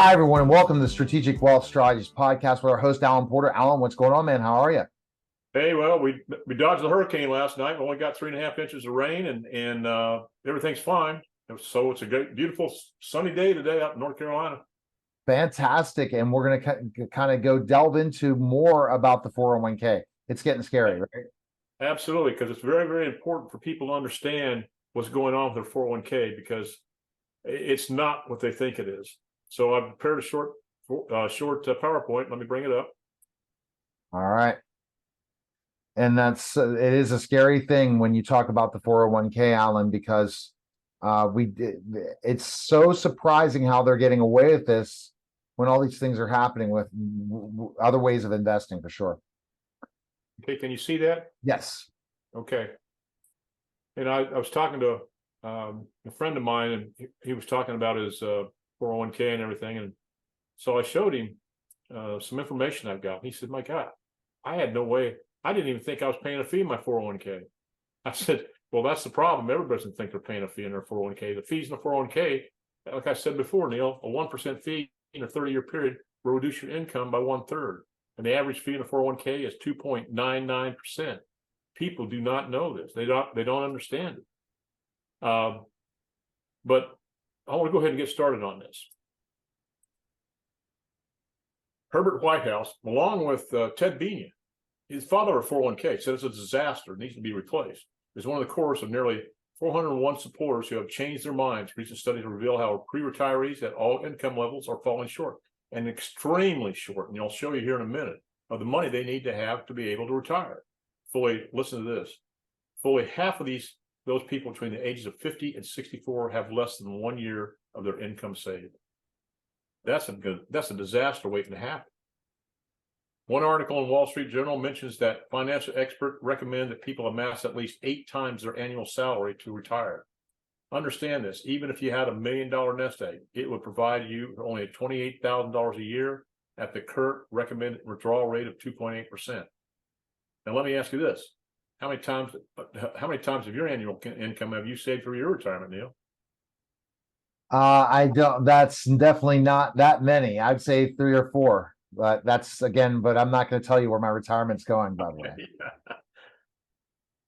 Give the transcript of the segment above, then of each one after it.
Hi, everyone, and welcome to the Strategic Wealth Strategies podcast with our host, Alan Porter. Alan, what's going on, man? How are you? Hey, well, we dodged the hurricane last night. We only got 3.5 inches of rain, and everything's fine. So it's a great, beautiful, sunny day today out in North Carolina. Fantastic. And we're going to kind of go delve into more about the 401k. It's getting scary, right? Absolutely, because it's very, very important for people to understand what's going on with their 401k, because it's not what they think it is. So I've prepared a short PowerPoint. Let me bring it up. All right. And it is a scary thing when you talk about the 401k, Alan, because it's so surprising how they're getting away with this when all these things are happening with other ways of investing, for sure. Okay, can you see that? Yes. Okay. And I was talking to a friend of mine, and he was talking about his 401k and everything. And so I showed him some information I've got. He said, "My God, I had no way. I didn't even think I was paying a fee in my 401k. I said, "Well, that's the problem. Everybody doesn't think they're paying a fee in their 401k. The fees in the 401k, like I said before, Neil, a 1% fee in a 30-year period will reduce your income by 1/3. And the average fee in the 401k is 2.99%. People do not know this. They don't understand it. But I want to go ahead and get started on this. Herbert Whitehouse, along with Ted Beania, his father of 401k, said it's a disaster, it needs to be replaced. Is one of the chorus of nearly 401 supporters who have changed their minds. Recent studies reveal how pre-retirees at all income levels are falling short, and extremely short, and I'll show you here in a minute, of the money they need to have to be able to retire. Listen to this, fully half of those people between the ages of 50 and 64 have less than 1 year of their income saved. That's a disaster waiting to happen. One article in Wall Street Journal mentions that financial experts recommend that people amass at least 8 times their annual salary to retire. Understand this, even if you had $1 million nest egg, it would provide you only $28,000 a year at the current recommended withdrawal rate of 2.8%. Now, let me ask you this. How many times of your annual income have you saved for your retirement, Neil? I don't, that's definitely not that many. I'd say 3 or 4, but but I'm not going to tell you where my retirement's going, by the way.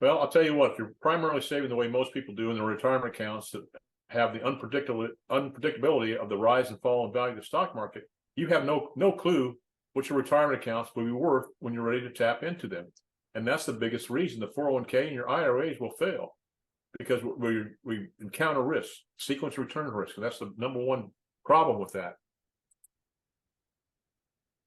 Well, I'll tell you what, if you're primarily saving the way most people do in their retirement accounts that have the unpredictability of the rise and fall in value of the stock market, you have no clue what your retirement accounts will be worth when you're ready to tap into them. And that's the biggest reason the 401k and your IRAs will fail, because we encounter risk, sequence return risk, and that's the number one problem with that.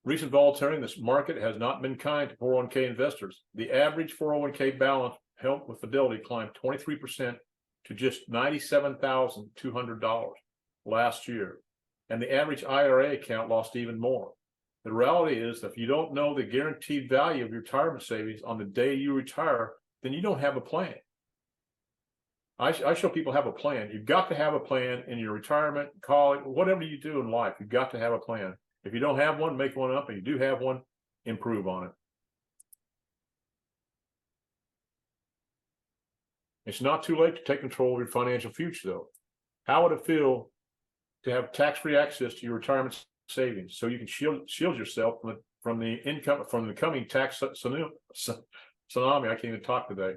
Recent volatility in this market has not been kind to 401k investors. The average 401k balance held with Fidelity climbed 23% to just $97,200 last year, and the average IRA account lost even more. The reality is that if you don't know the guaranteed value of your retirement savings on the day you retire, then you don't have a plan. I show people have a plan. You've got to have a plan in your retirement, college, whatever you do in life. You've got to have a plan. If you don't have one, make one up. And you do have one, improve on it. It's not too late to take control of your financial future, though. How would it feel to have tax-free access to your retirement savings so you can shield yourself from the coming tax tsunami? I can't even talk today.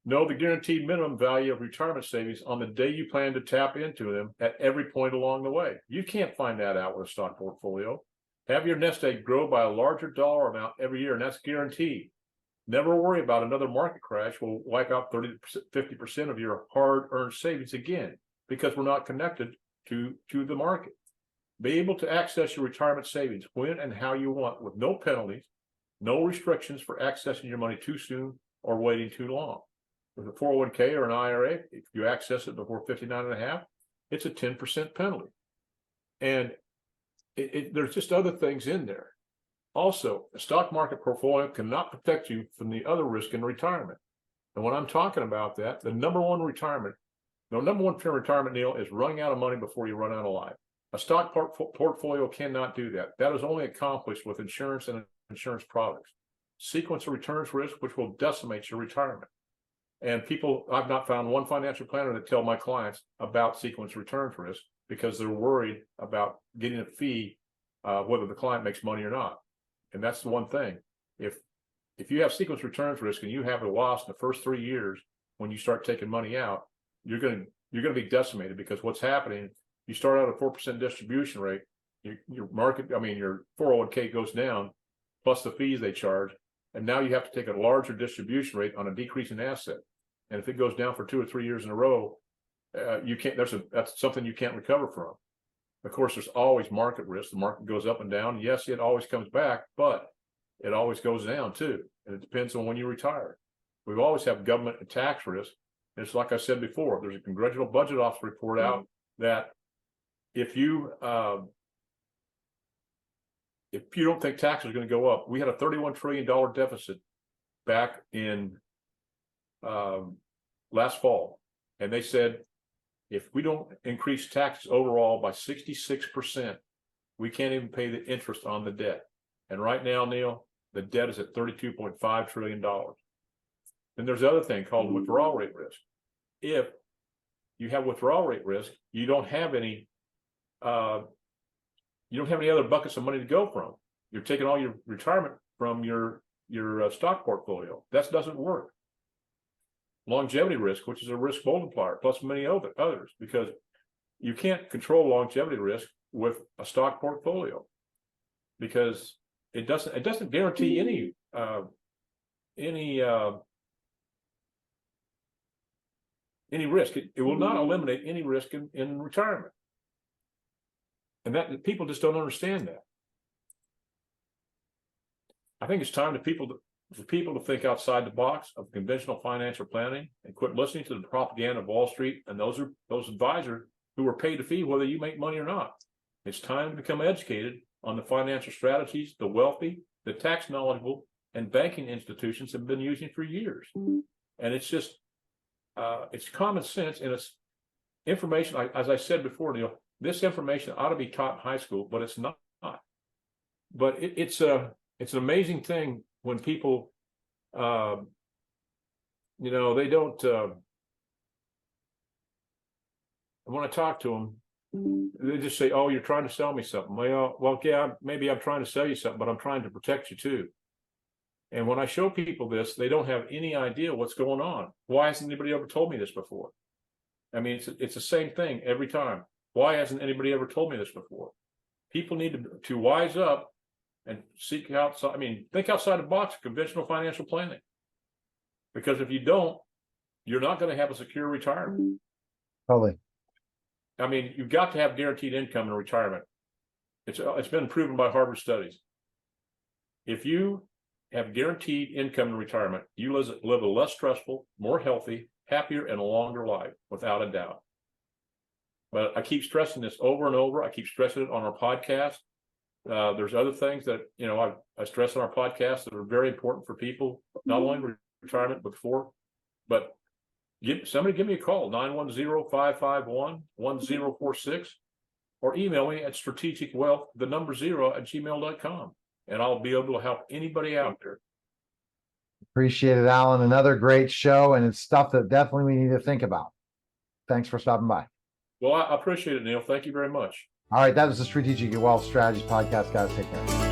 Know the guaranteed minimum value of retirement savings on the day you plan to tap into them at every point along the way. You can't find that out with a stock portfolio. Have your nest egg grow by a larger dollar amount every year, and that's guaranteed. Never worry about another market crash will wipe out 50% of your hard-earned savings again, because we're not connected to the market. Be able to access your retirement savings when and how you want, with no penalties, no restrictions for accessing your money too soon or waiting too long. With a 401k or an IRA, if you access it before 59.5, it's a 10% penalty. And there's just other things in there. Also, a stock market portfolio cannot protect you from the other risk in retirement. And when I'm talking about that, the number one fear in retirement, Neil, is running out of money before you run out of life. A stock portfolio cannot do that. That is only accomplished with insurance and insurance products. Sequence of returns risk, which will decimate your retirement. And I've not found one financial planner that tell my clients about sequence returns risk because they're worried about getting a fee, whether the client makes money or not. And that's the one thing. If you have sequence returns risk and you have a loss in the first 3 years, when you start taking money out, you're going to be decimated, because what's happening, you start out at 4% distribution rate, your 401k goes down, plus the fees they charge. And now you have to take a larger distribution rate on a decreasing asset. And if it goes down for 2 or 3 years in a row, that's something you can't recover from. Of course, there's always market risk. The market goes up and down. Yes, it always comes back, but it always goes down too. And it depends on when you retire. We always have government and tax risk. And it's like I said before, there's a Congressional Budget Office report out that if you don't think taxes are going to go up, we had a $31 trillion deficit back in last fall. And they said, if we don't increase taxes overall by 66%, we can't even pay the interest on the debt. And right now, Neil, the debt is at $32.5 trillion. Then there's the other thing called withdrawal rate risk. If you have withdrawal rate risk, you don't have any other buckets of money to go from. You're taking all your retirement from your stock portfolio. That doesn't work. Longevity risk, which is a risk multiplier, plus many others, because you can't control longevity risk with a stock portfolio, because it doesn't guarantee any risk. It will not eliminate any risk in retirement. And that people just don't understand that. I think it's time for people to think outside the box of conventional financial planning and quit listening to the propaganda of Wall Street and those advisors who are paid a fee whether you make money or not. It's time to become educated on the financial strategies the wealthy, the tax knowledgeable, and banking institutions have been using for years. And it's just it's common sense, and it's information. As I said before, Neil, this information ought to be taught in high school, but it's not. But it's an amazing thing when people, they don't. When I talk to them, they just say, "Oh, you're trying to sell me something." Well, yeah, maybe I'm trying to sell you something, but I'm trying to protect you too. And when I show people this, they don't have any idea what's going on. Why hasn't anybody ever told me this before? I mean, it's the same thing every time. Why hasn't anybody ever told me this before? People need to wise up and seek outside. I mean, think outside the box of conventional financial planning. Because if you don't, you're not going to have a secure retirement. Totally. I mean, you've got to have guaranteed income in retirement. It's been proven by Harvard studies. If you have guaranteed income in retirement, you live a less stressful, more healthy, happier, and a longer life, without a doubt. But I keep stressing this over and over. I keep stressing it on our podcast. There's other things that I stress on our podcast that are very important for people, not only in retirement but before. But somebody give me a call, 910-551-1046, or email me at strategicwealth0@gmail.com, and I'll be able to help anybody out there. Appreciate it, Alan. Another great show, and it's stuff that definitely we need to think about. Thanks for stopping by. Well, I appreciate it, Neil. Thank you very much. All right, that was the Strategic Wealth Strategies podcast, guys. Take care.